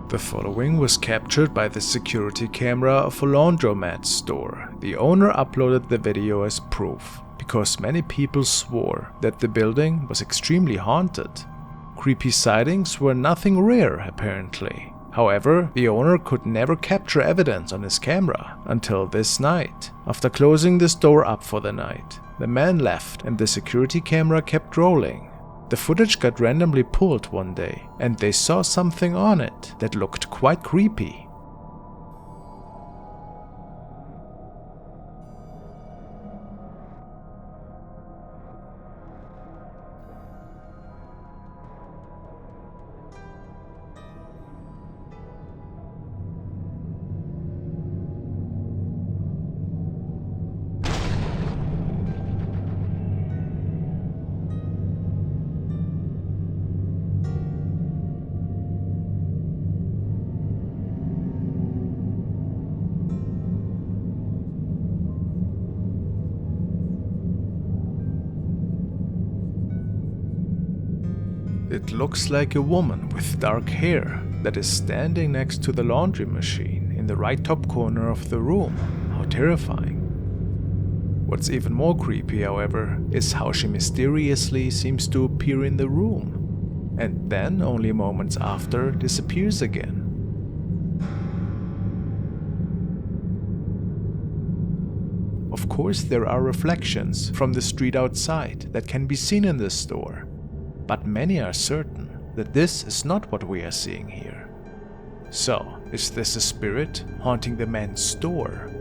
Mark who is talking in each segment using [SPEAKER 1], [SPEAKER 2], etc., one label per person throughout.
[SPEAKER 1] The following was captured by the security camera of a laundromat store. The owner uploaded the video as proof, because many people swore that the building was extremely haunted. Creepy sightings were nothing rare, apparently. However, the owner could never capture evidence on his camera until this night. After closing the store up for the night, the man left and the security camera kept rolling. The footage got randomly pulled one day, and they saw something on it that looked quite creepy. It looks like a woman with dark hair that is standing next to the laundry machine in the right top corner of the room. How terrifying. What's even more creepy, however, is how she mysteriously seems to appear in the room, and then only moments after disappears again. Of course, there are reflections from the street outside that can be seen in this store. But many are certain that this is not what we are seeing here. So, is this a spirit haunting the man's store?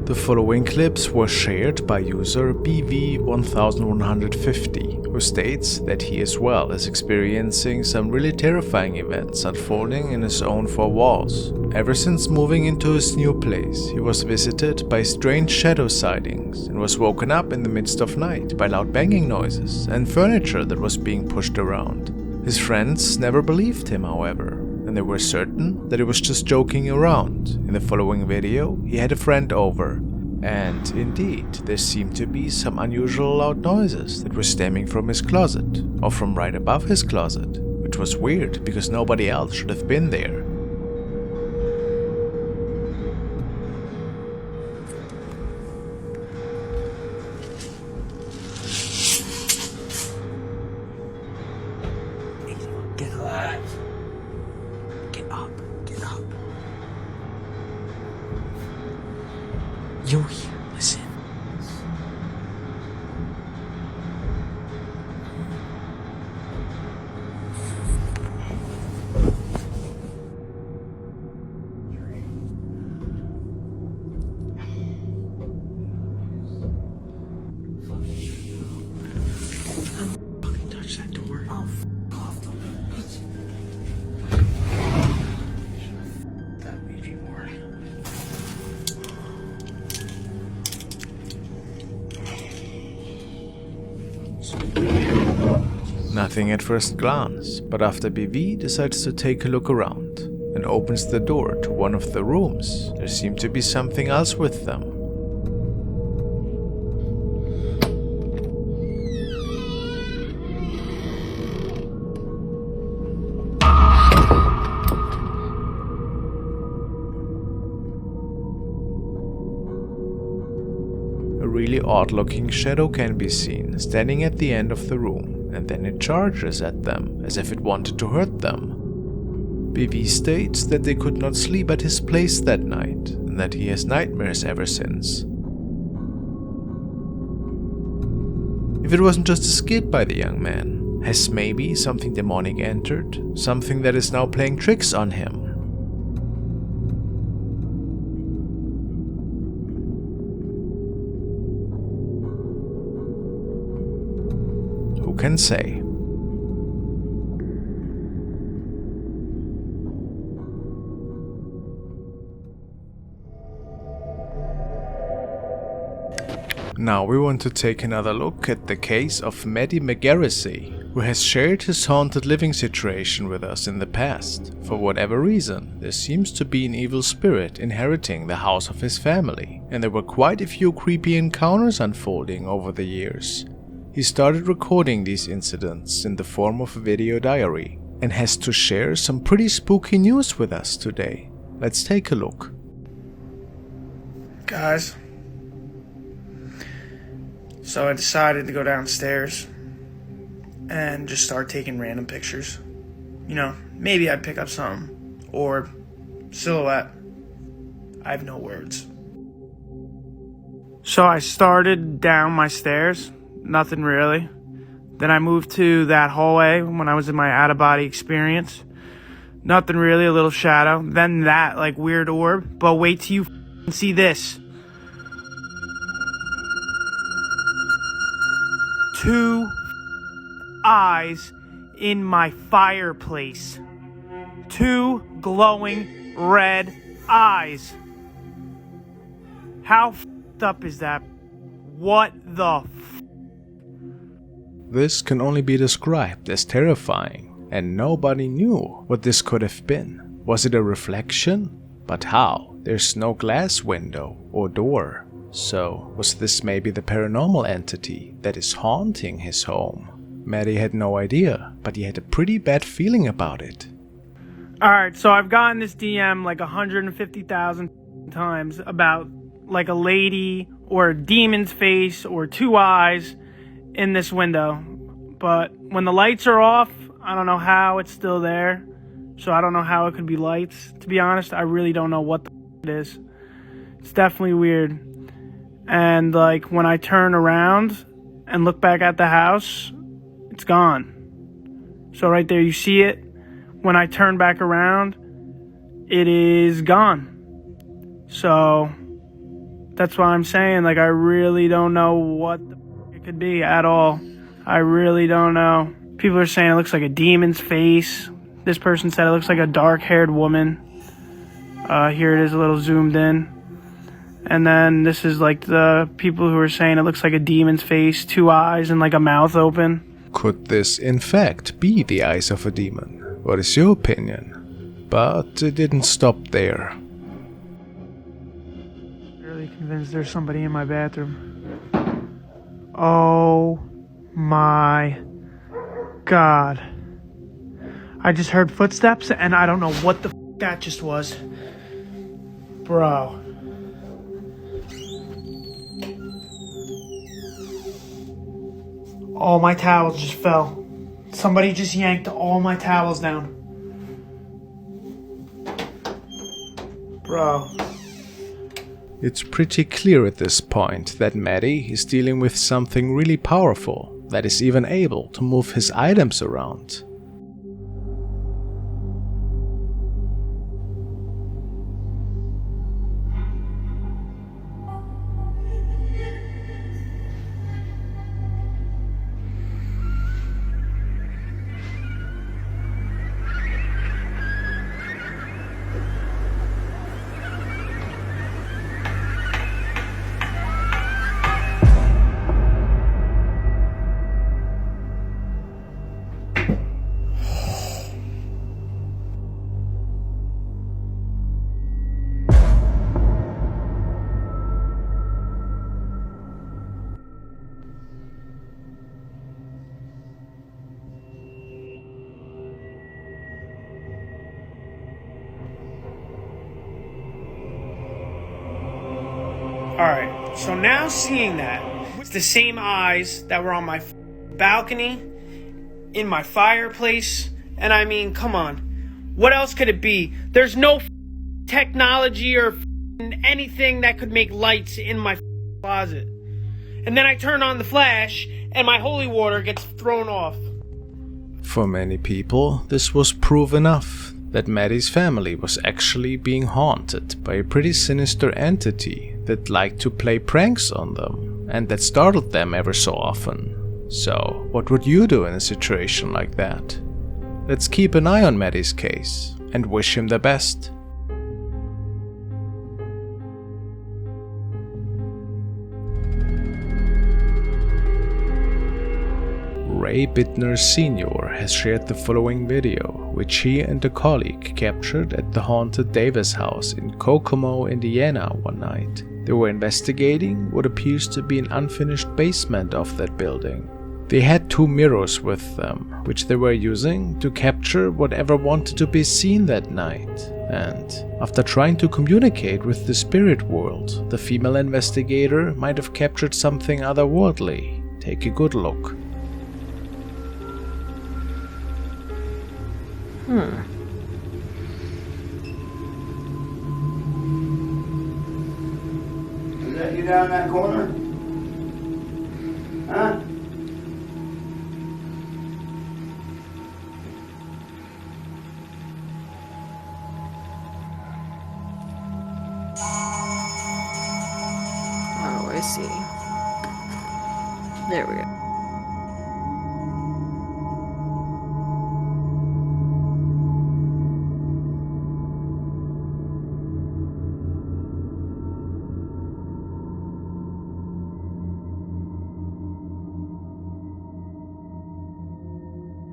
[SPEAKER 1] The following clips were shared by user BV1150, who states that he as well is experiencing some really terrifying events unfolding in his own four walls. Ever since moving into his new place, he was visited by strange shadow sightings and was woken up in the midst of night by loud banging noises and furniture that was being pushed around. His friends never believed him, however, and they were certain that he was just joking around. In the following video, he had a friend over, and indeed, there seemed to be some unusual loud noises that were stemming from his closet, or from right above his closet, which was weird because nobody else should have been there.
[SPEAKER 2] Get alive. Get up. Get up. You're here. Listen. Fucking touch that door. Oh, f off the bitch. That Ouija board.
[SPEAKER 1] Nothing at first glance, but after BV decides to take a look around and opens the door to one of the rooms, there seemed to be something else with them. A really odd-looking shadow can be seen standing at the end of the room, and then it charges at them as if it wanted to hurt them. BV states that they could not sleep at his place that night, and that he has nightmares ever since. If it wasn't just a skit by the young man, has maybe something demonic entered? Something that is now playing tricks on him? Who can say? Now we want to take another look at the case of Maddie McGarrissey, who has shared his haunted living situation with us in the past. For whatever reason, there seems to be an evil spirit inheriting the house of his family, and there were quite a few creepy encounters unfolding over the years. He started recording these incidents in the form of a video diary, and has to share some pretty spooky news with us today. Let's take a look.
[SPEAKER 2] Guys, so I decided to go downstairs and just start taking random pictures. You know, maybe I'd pick up something, or silhouette. I have no words. So I started down my stairs, nothing really. Then I moved to that hallway when I was in my out-of-body experience. Nothing really, a little shadow. Then that, like, weird orb. But wait till you see this. 2 eyes in my fireplace. 2 glowing red eyes. How up is that? What the
[SPEAKER 1] This can only be described as terrifying, and nobody knew what this could have been. Was it a reflection? But how? There's no glass window or door. So, was this maybe the paranormal entity that is haunting his home? Maddie had no idea, but he had a pretty bad feeling about it.
[SPEAKER 2] Alright, so I've gotten this DM like 150,000 times about like a lady or a demon's face or 2 eyes in this window. But when the lights are off, I don't know how it's still there. So I don't know how it could be lights. To be honest, I really don't know what the it is. It's definitely weird. And like when I turn around and look back at the house, it's gone. So right there you see it. When I turn back around, it is gone. So that's why I'm saying, like, I really don't know what it could be at all. I really don't know. People are saying it looks like a demon's face. This person said it looks like a dark-haired woman. Here it is a little zoomed in. And then this is like the people who are saying it looks like a demon's face, 2 eyes and like a mouth open.
[SPEAKER 1] Could this in fact be the eyes of a demon? What is your opinion? But it didn't stop there.
[SPEAKER 2] I'm really convinced there's somebody in my bathroom. Oh my God. I just heard footsteps and I don't know what the that just was. Bro. All my towels just fell. Somebody just yanked all my towels down. Bro.
[SPEAKER 1] It's pretty clear at this point that Maddie is dealing with something really powerful that is even able to move his items around.
[SPEAKER 2] Alright, so now seeing that, it's the same eyes that were on my balcony, in my fireplace, and I mean, come on. What else could it be? There's no technology or anything that could make lights in my closet. And then I turn on the flash, and my holy water gets thrown off.
[SPEAKER 1] For many people, this was proof enough that Maddie's family was actually being haunted by a pretty sinister entity that liked to play pranks on them and that startled them ever so often. So, what would you do in a situation like that? Let's keep an eye on Maddie's case and wish him the best. Ray Bittner Sr. has shared the following video, which he and a colleague captured at the haunted Davis house in Kokomo, Indiana one night. They were investigating what appears to be an unfinished basement of that building. They had 2 mirrors with them, which they were using to capture whatever wanted to be seen that night. And after trying to communicate with the spirit world, the female investigator might have captured something otherworldly. Take a good look.
[SPEAKER 3] Is that you down in that corner? Huh?
[SPEAKER 4] Oh, I see. There we go.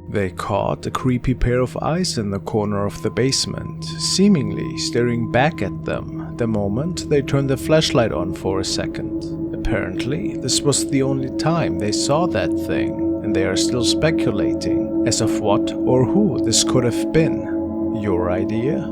[SPEAKER 1] They caught a creepy pair of eyes in the corner of the basement, seemingly staring back at them the moment they turned the flashlight on for a second. Apparently, this was the only time they saw that thing, and they are still speculating as of what or who this could have been. Your idea?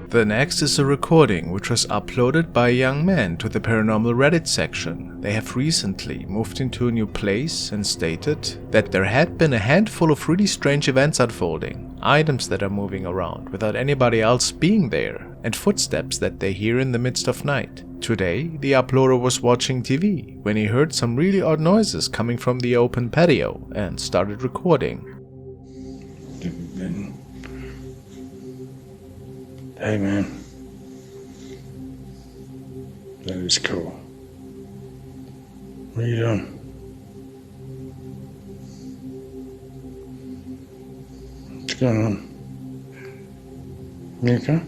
[SPEAKER 1] The next is a recording which was uploaded by a young man to the paranormal Reddit section. They have recently moved into a new place and stated that there had been a handful of really strange events unfolding, items that are moving around without anybody else being there, and footsteps that they hear in the midst of night. Today, the uploader was watching TV when he heard some really odd noises coming from the open patio and started recording.
[SPEAKER 3] Hey man, that is cool. What are you doing? What's going on? You okay?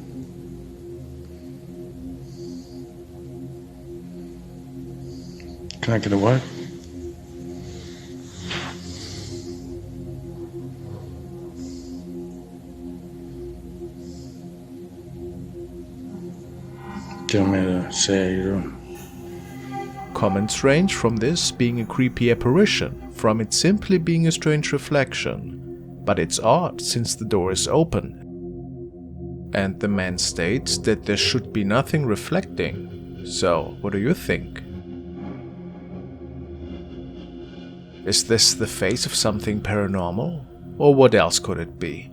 [SPEAKER 3] Can I get away? Do you want me to say how you're doing?
[SPEAKER 1] Comments range from this being a creepy apparition, from it simply being a strange reflection. But it's odd since the door is open. And the man states that there should be nothing reflecting. So, what do you think? Is this the face of something paranormal? Or what else could it be?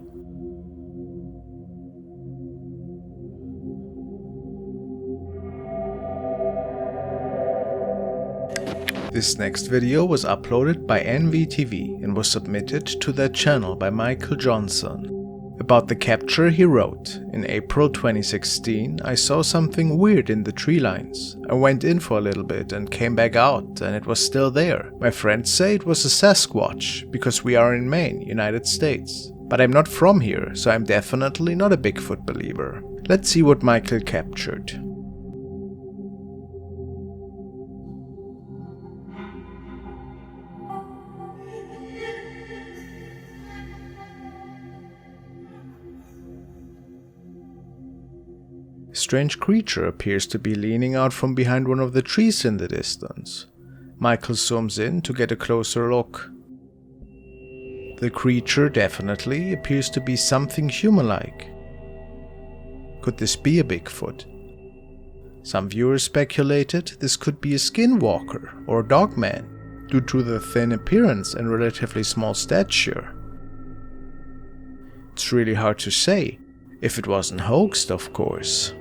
[SPEAKER 1] This next video was uploaded by NVTV and was submitted to their channel by Michael Johnson. About the capture he wrote, "In April 2016 I saw something weird in the tree lines. I went in for a little bit and came back out and it was still there. My friends say it was a Sasquatch because we are in Maine, United States. But I'm not from here, so I'm definitely not a Bigfoot believer." Let's see what Michael captured. A strange creature appears to be leaning out from behind one of the trees in the distance. Michael zooms in to get a closer look. The creature definitely appears to be something human-like. Could this be a Bigfoot? Some viewers speculated this could be a skinwalker or a dogman, due to the thin appearance and relatively small stature. It's really hard to say, if it wasn't hoaxed, of course.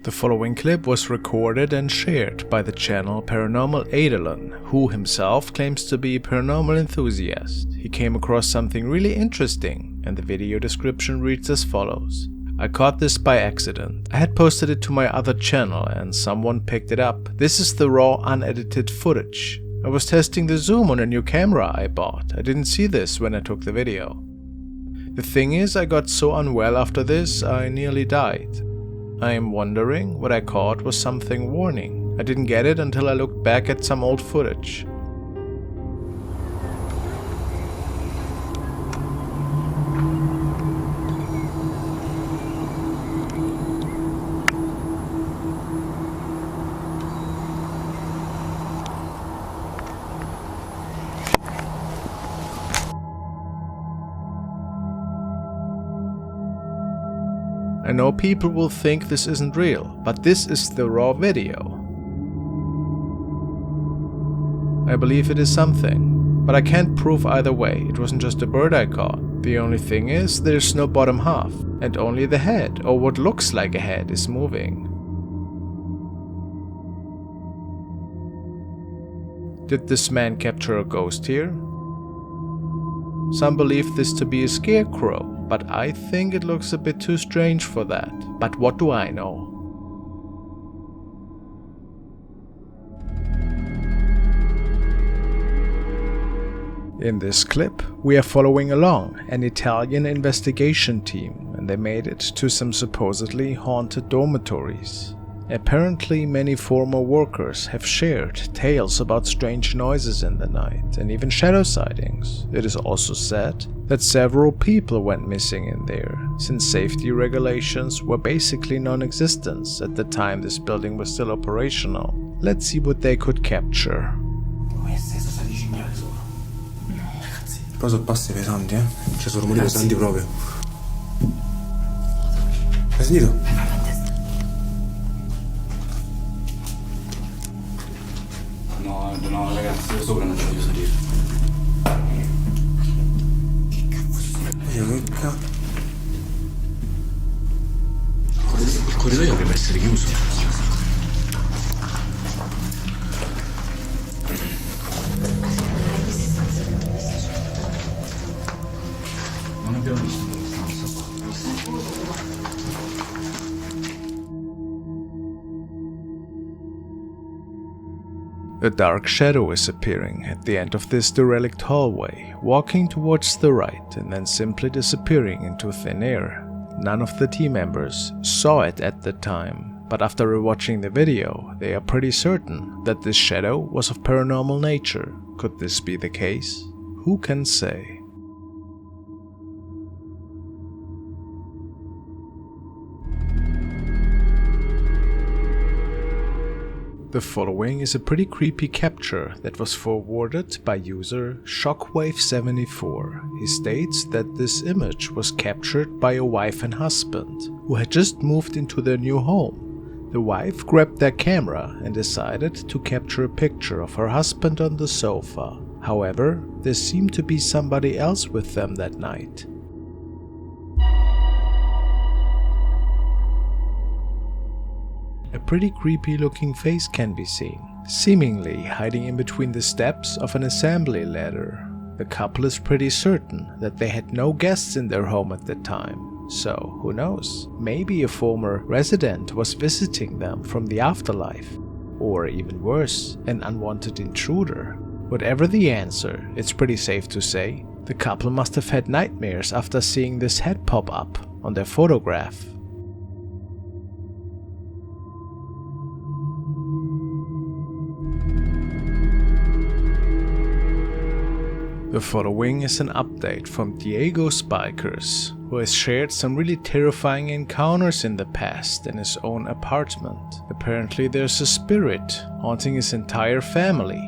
[SPEAKER 1] The following clip was recorded and shared by the channel Paranormal Eidolon, who himself claims to be a paranormal enthusiast. He came across something really interesting, and the video description reads as follows. "I caught this by accident. I had posted it to my other channel and someone picked it up. This is the raw unedited footage. I was testing the zoom on a new camera I bought. I didn't see this when I took the video. The thing is, I got so unwell after this, I nearly died. I am wondering what I caught was something warning. I didn't get it until I looked back at some old footage. I know people will think this isn't real, but this is the raw video. I believe it is something, but I can't prove either way. It wasn't just a bird I caught. The only thing is, there's no bottom half, and only the head, or what looks like a head, is moving. Did this man capture a ghost here? Some believe this to be a scarecrow, but I think it looks a bit too strange for that. But what do I know? In this clip, we are following along an Italian investigation team, and they made it to some supposedly haunted dormitories. Apparently, many former workers have shared tales about strange noises in the night and even shadow sightings. It is also said that several people went missing in there, since safety regulations were basically non-existent at the time this building was still operational. Let's see what they could capture.
[SPEAKER 4] Però sono passi pesanti, eh? Cioè sono rumori pesanti proprio. Hai sentito? No ragazzi, io sopra non ci voglio salire. Che cazzo? Il corridoio dovrebbe essere chiuso. Non abbiamo visto.
[SPEAKER 1] A dark shadow is appearing at the end of this derelict hallway, walking towards the right and then simply disappearing into thin air. None of the team members saw it at the time, but after rewatching the video, they are pretty certain that this shadow was of paranormal nature. Could this be the case? Who can say? The following is a pretty creepy capture that was forwarded by user Shockwave74. He states that this image was captured by a wife and husband who had just moved into their new home. The wife grabbed their camera and decided to capture a picture of her husband on the sofa. However, there seemed to be somebody else with them that night. A pretty creepy looking face can be seen, seemingly hiding in between the steps of an assembly ladder. The couple is pretty certain that they had no guests in their home at the time, so who knows, maybe a former resident was visiting them from the afterlife, or even worse, an unwanted intruder. Whatever the answer, it's pretty safe to say, the couple must have had nightmares after seeing this head pop up on their photograph. The following is an update from Diego Spikers, who has shared some really terrifying encounters in the past in his own apartment. Apparently there's a spirit haunting his entire family.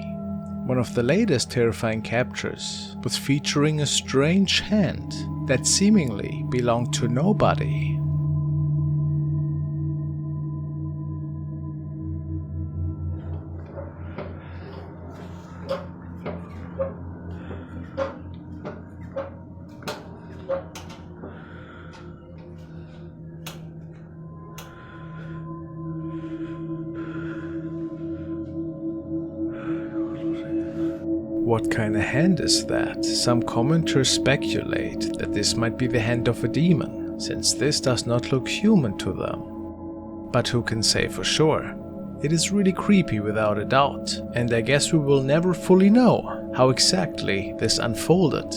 [SPEAKER 1] One of the latest terrifying captures was featuring a strange hand that seemingly belonged to nobody. What kind of hand is that? Some commenters speculate that this might be the hand of a demon, since this does not look human to them. But who can say for sure? It is really creepy without a doubt, and I guess we will never fully know how exactly this unfolded.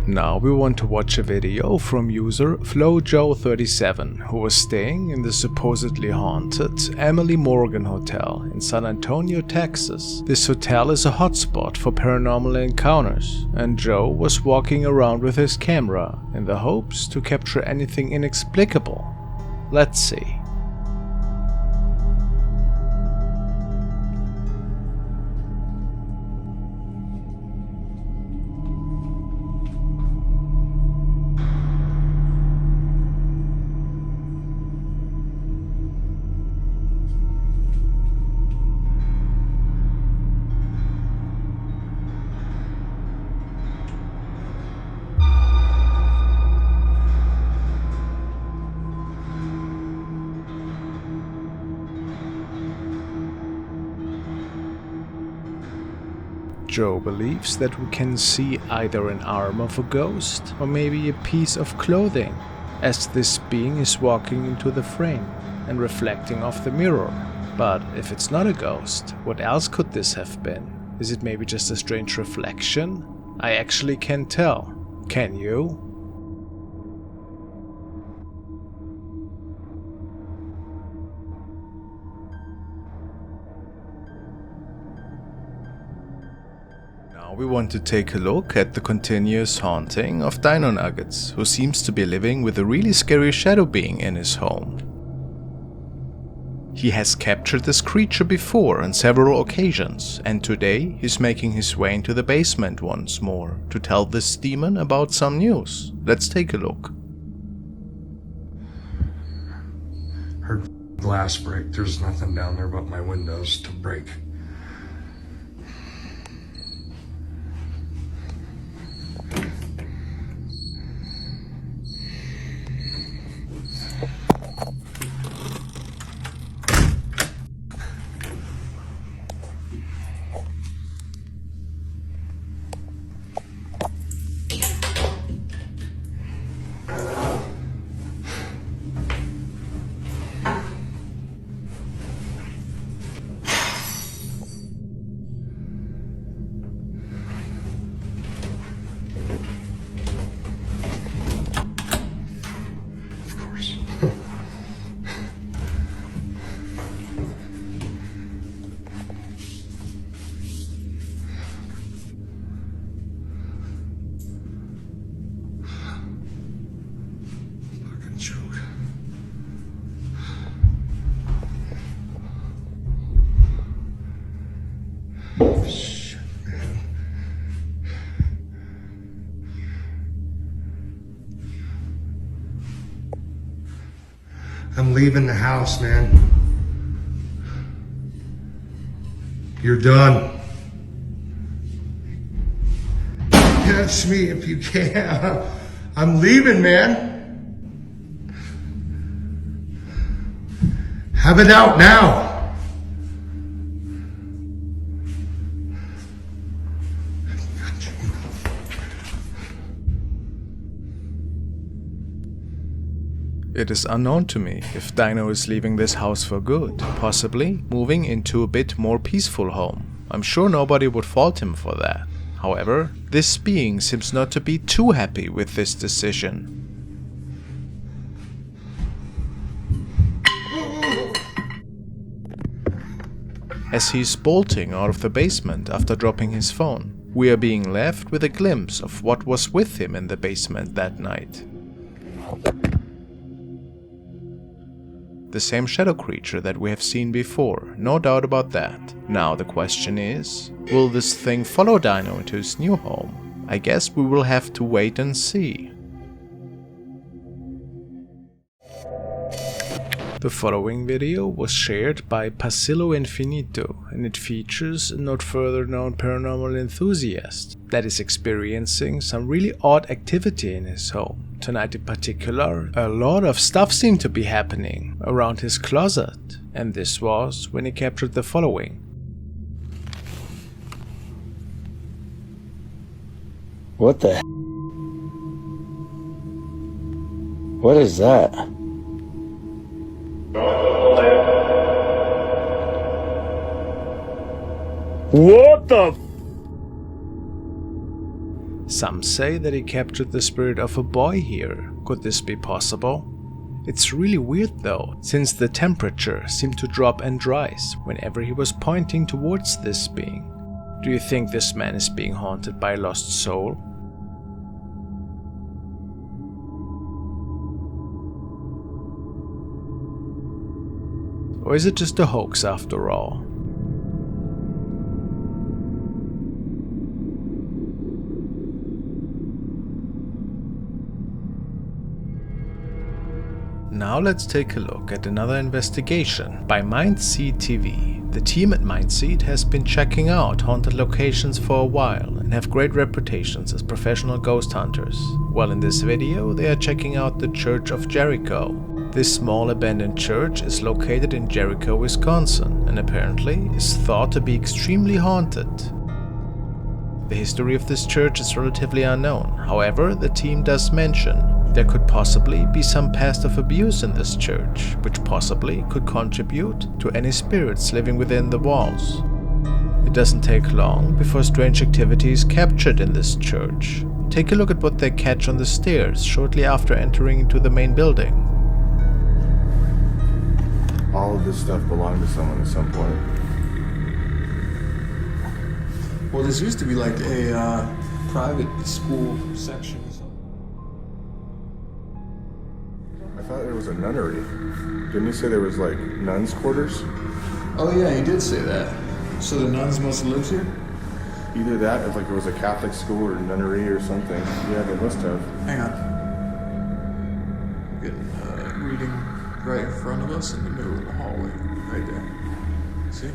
[SPEAKER 1] Now we want to watch a video from user FlowJoe37, who was staying in the supposedly haunted Emily Morgan Hotel in San Antonio, Texas. This hotel is a hotspot for paranormal encounters, and Joe was walking around with his camera in the hopes to capture anything inexplicable. Let's see. Joe believes that we can see either an arm of a ghost or maybe a piece of clothing, as this being is walking into the frame and reflecting off the mirror. But if it's not a ghost, what else could this have been? Is it maybe just a strange reflection? I actually can't tell. Can you? We want to take a look at the continuous haunting of Dino Nuggets, who seems to be living with a really scary shadow being in his home. He has captured this creature before on several occasions, and today he's making his way into the basement once more to tell this demon about some news. Let's take a look.
[SPEAKER 3] Heard glass break. There's nothing down there but my windows to break. Shit, man. I'm leaving the house, man. You're done. Catch me if you can. I'm leaving, man. Have it out now.
[SPEAKER 1] It is unknown to me if Dino is leaving this house for good, possibly moving into a bit more peaceful home. I'm sure nobody would fault him for that. However, this being seems not to be too happy with this decision. As he's bolting out of the basement after dropping his phone, we are being left with a glimpse of what was with him in the basement that night. The same shadow creature that we have seen before, no doubt about that. Now the question is, will this thing follow Dino into his new home? I guess we will have to wait and see. The following video was shared by Pasillo Infinito, and it features a not further known paranormal enthusiast that is experiencing some really odd activity in his home. Tonight in particular, a lot of stuff seemed to be happening around his closet, and this was when he captured the following.
[SPEAKER 5] What the What is that? What the?
[SPEAKER 1] Some say that he captured the spirit of a boy here. Could this be possible? It's really weird though, since the temperature seemed to drop and rise whenever he was pointing towards this being. Do you think this man is being haunted by a lost soul? Or is it just a hoax after all? Now let's take a look at another investigation by FrostmareTV. The team at Mindseed has been checking out haunted locations for a while and have great reputations as professional ghost hunters. Well, in this video they are checking out the Church of Jericho. This small abandoned church is located in Jericho, Wisconsin, and apparently is thought to be extremely haunted. The history of this church is relatively unknown. However, the team does mention there could possibly be some past of abuse in this church, which possibly could contribute to any spirits living within the walls. It doesn't take long before strange activity is captured in this church. Take a look at what they catch on the stairs shortly after entering into the main building.
[SPEAKER 6] All of this stuff belonged to someone at some point.
[SPEAKER 4] Well, this used to be like a private school section or something.
[SPEAKER 6] I thought there was a nunnery. Didn't he say there was like nuns' quarters?
[SPEAKER 4] Oh yeah, he did say that. So the nuns must have lived here?
[SPEAKER 6] Either that, or like it was a Catholic school or nunnery or something. Yeah, they must have.
[SPEAKER 4] Hang on. Getting reading right in front of us in the middle of the hallway. Right there. See?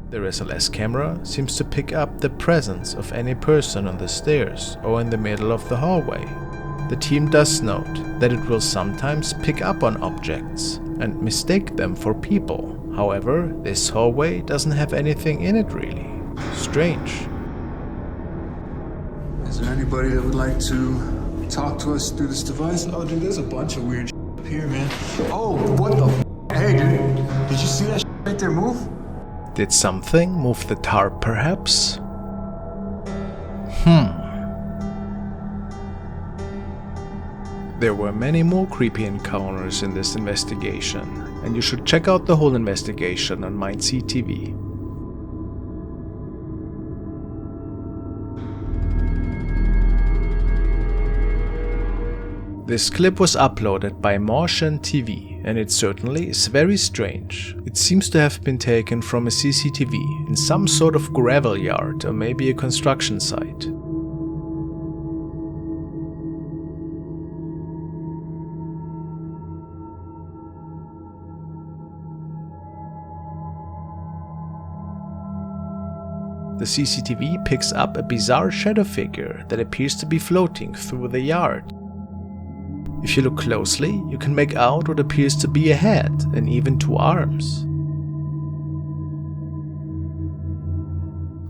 [SPEAKER 1] The SLS camera seems to pick up the presence of any person on the stairs or in the middle of the hallway. The team does note that it will sometimes pick up on objects and mistake them for people. However, this hallway doesn't have anything in it really. Strange.
[SPEAKER 4] Is there anybody that would like to talk to us through this device? Oh, dude, there's a bunch of weird up here, man. Oh, what the Hey, dude, did you see that right there move?
[SPEAKER 1] Did something move the tarp, perhaps? There were many more creepy encounters in this investigation, and you should check out the whole investigation on FrostmareTV. This clip was uploaded by FrostmareTV, and it certainly is very strange. It seems to have been taken from a CCTV in some sort of gravel yard or maybe a construction site. The CCTV picks up a bizarre shadow figure that appears to be floating through the yard. If you look closely, you can make out what appears to be a head and even two arms.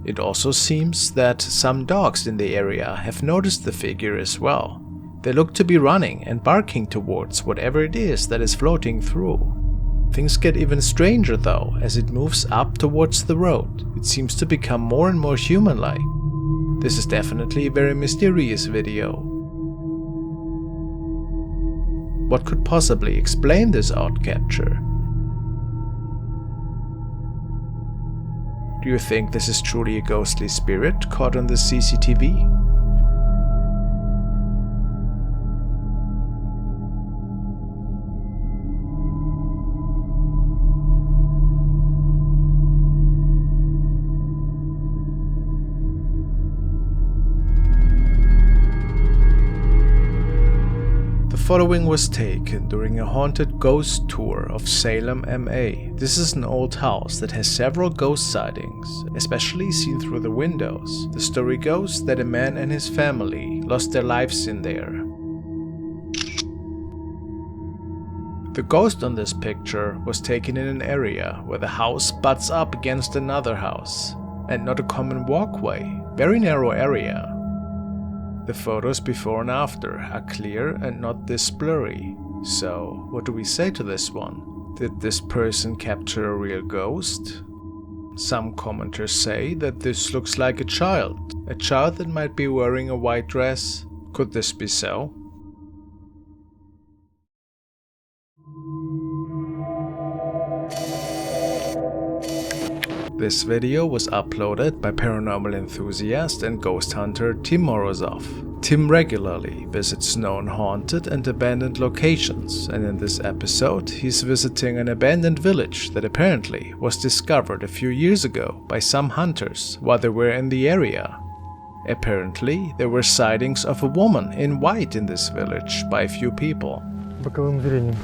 [SPEAKER 1] It also seems that some dogs in the area have noticed the figure as well. They look to be running and barking towards whatever it is that is floating through. Things get even stranger though as it moves up towards the road. It seems to become more and more human-like. This is definitely a very mysterious video. What could possibly explain this odd capture? Do you think this is truly a ghostly spirit caught on the CCTV? The following was taken during a haunted ghost tour of Salem, MA. This is an old house that has several ghost sightings, especially seen through the windows. The story goes that a man and his family lost their lives in there. The ghost on this picture was taken in an area where the house butts up against another house, and not a common walkway, very narrow area. The photos before and after are clear and not this blurry. So, what do we say to this one? Did this person capture a real ghost? Some commenters say that this looks like a child that might be wearing a white dress. Could this be so? This video was uploaded by paranormal enthusiast and ghost hunter Tim Morozov. Tim regularly visits known haunted and abandoned locations, and in this episode he's visiting an abandoned village that apparently was discovered a few years ago by some hunters while they were in the area. Apparently, there were sightings of a woman in white in this village by a few people.
[SPEAKER 2] Боковым зрением.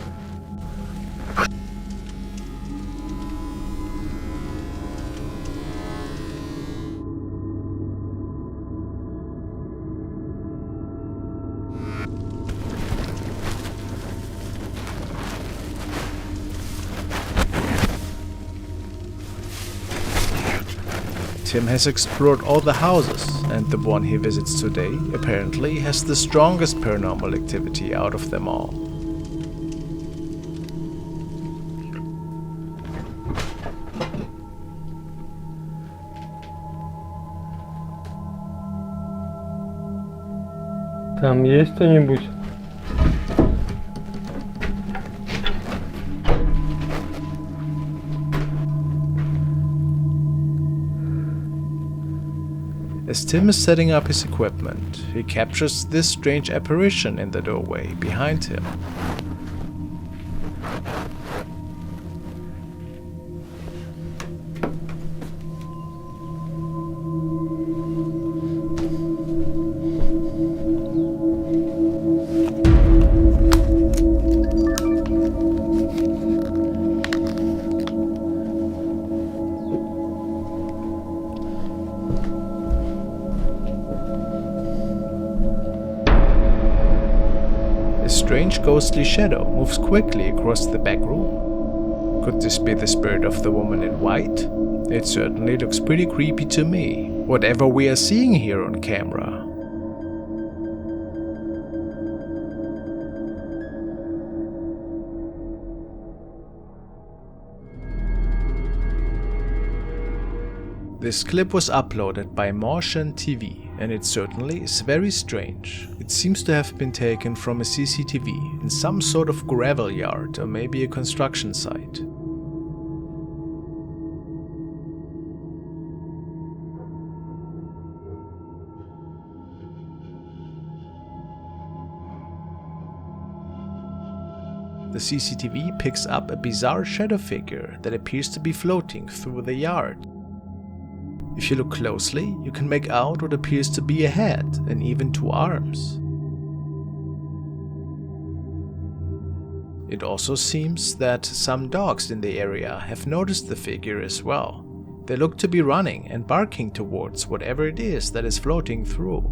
[SPEAKER 1] Tim has explored all the houses, and the one he visits today apparently has the strongest paranormal activity out of them all.
[SPEAKER 2] Там есть кто-нибудь?
[SPEAKER 1] As Tim is setting up his equipment, he captures this strange apparition in the doorway behind him. A strange ghostly shadow moves quickly across the back room. Could this be the spirit of the woman in white? It certainly looks pretty creepy to me, whatever we are seeing here on camera. This clip was uploaded by FrostmareTV, and it certainly is very strange. It seems to have been taken from a CCTV in some sort of gravel yard or maybe a construction site. The CCTV picks up a bizarre shadow figure that appears to be floating through the yard. If you look closely, you can make out what appears to be a head and even two arms. It also seems that some dogs in the area have noticed the figure as well. They look to be running and barking towards whatever it is that is floating through.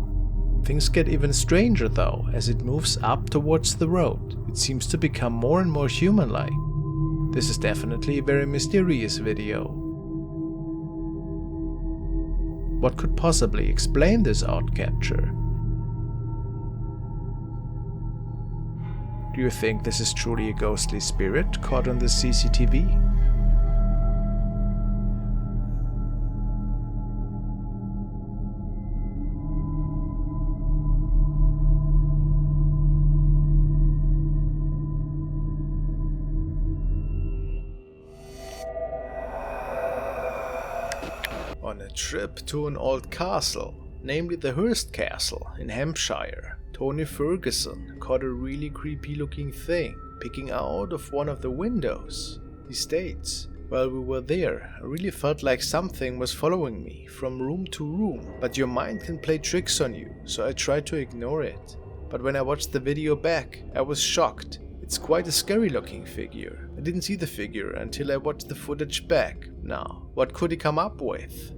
[SPEAKER 1] Things get even stranger though as it moves up towards the road. It seems to become more and more human-like. This is definitely a very mysterious video. What could possibly explain this odd capture? Do you think this is truly a ghostly spirit caught on the CCTV? On a trip to an old castle, namely the Hearst Castle in Hampshire, Tony Ferguson caught a really creepy looking thing peeking out of one of the windows. He states, "While we were there, I really felt like something was following me from room to room, but your mind can play tricks on you, so I tried to ignore it. But when I watched the video back, I was shocked. It's quite a scary looking figure. I didn't see the figure until I watched the footage back. Now, what could he come up with?"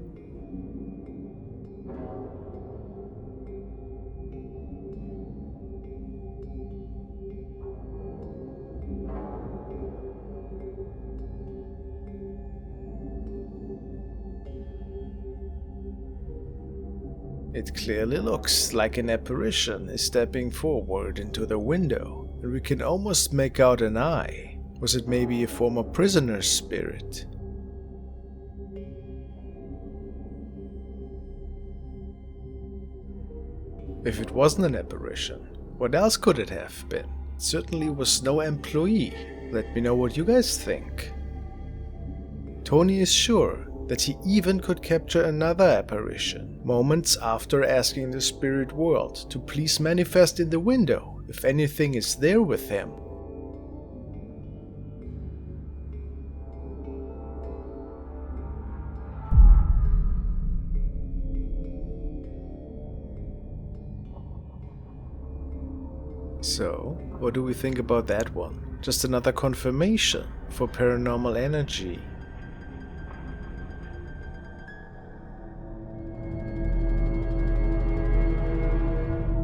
[SPEAKER 1] It clearly looks like an apparition is stepping forward into the window, and we can almost make out an eye. Was it maybe a former prisoner's spirit? If it wasn't an apparition, what else could it have been? It certainly was no employee. Let me know what you guys think. Tony is sure that he even could capture another apparition, moments after asking the spirit world to please manifest in the window if anything is there with him. So, what do we think about that one? Just another confirmation for paranormal energy.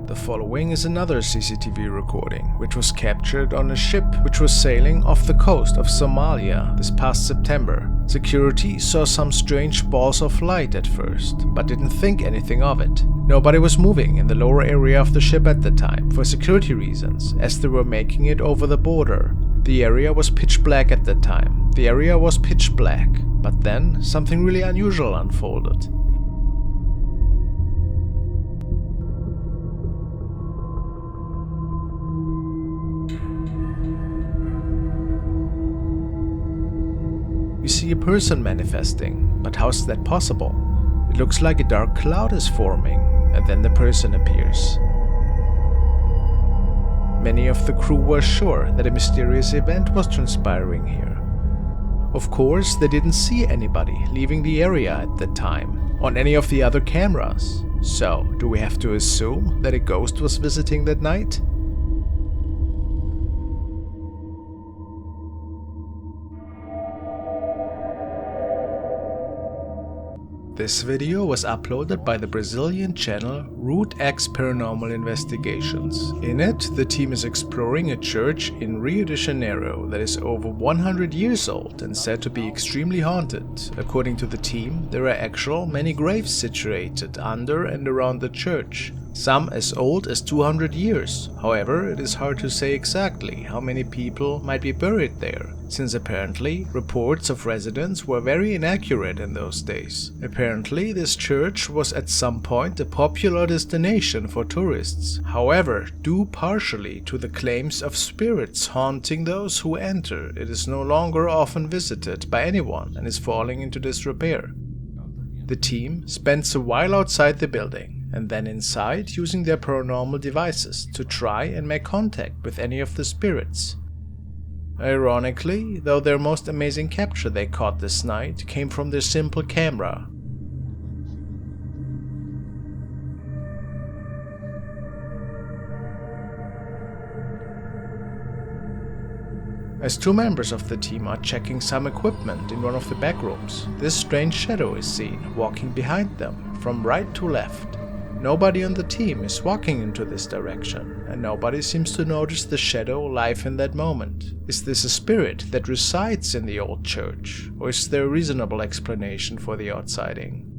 [SPEAKER 1] The following is another CCTV recording, which was captured on a ship which was sailing off the coast of Somalia this past September. Security saw some strange balls of light at first, but didn't think anything of it. Nobody was moving in the lower area of the ship at the time for security reasons, as they were making it over the border. The area was pitch black at the time. But then something really unusual unfolded. We see a person manifesting, but how is that possible? It looks like a dark cloud is forming, and then the person appears. Many of the crew were sure that a mysterious event was transpiring here. Of course, they didn't see anybody leaving the area at that time on any of the other cameras. So, do we have to assume that a ghost was visiting that night? This video was uploaded by the Brazilian channel Root X Paranormal Investigations. In it, the team is exploring a church in Rio de Janeiro that is over 100 years old and said to be extremely haunted. According to the team, there are many graves situated under and around the church, some as old as 200 years. However, it is hard to say exactly how many people might be buried there, since apparently reports of residents were very inaccurate in those days. Apparently, this church was at some point a popular destination for tourists, however, due partially to the claims of spirits haunting those who enter, it is no longer often visited by anyone and is falling into disrepair. The team spends a while outside the building, and then inside using their paranormal devices to try and make contact with any of the spirits. Ironically, though, their most amazing capture they caught this night came from their simple camera. As two members of the team are checking some equipment in one of the back rooms, this strange shadow is seen walking behind them from right to left. Nobody on the team is walking into this direction, and nobody seems to notice the shadow live in that moment. Is this a spirit that resides in the old church, or is there a reasonable explanation for the odd sighting?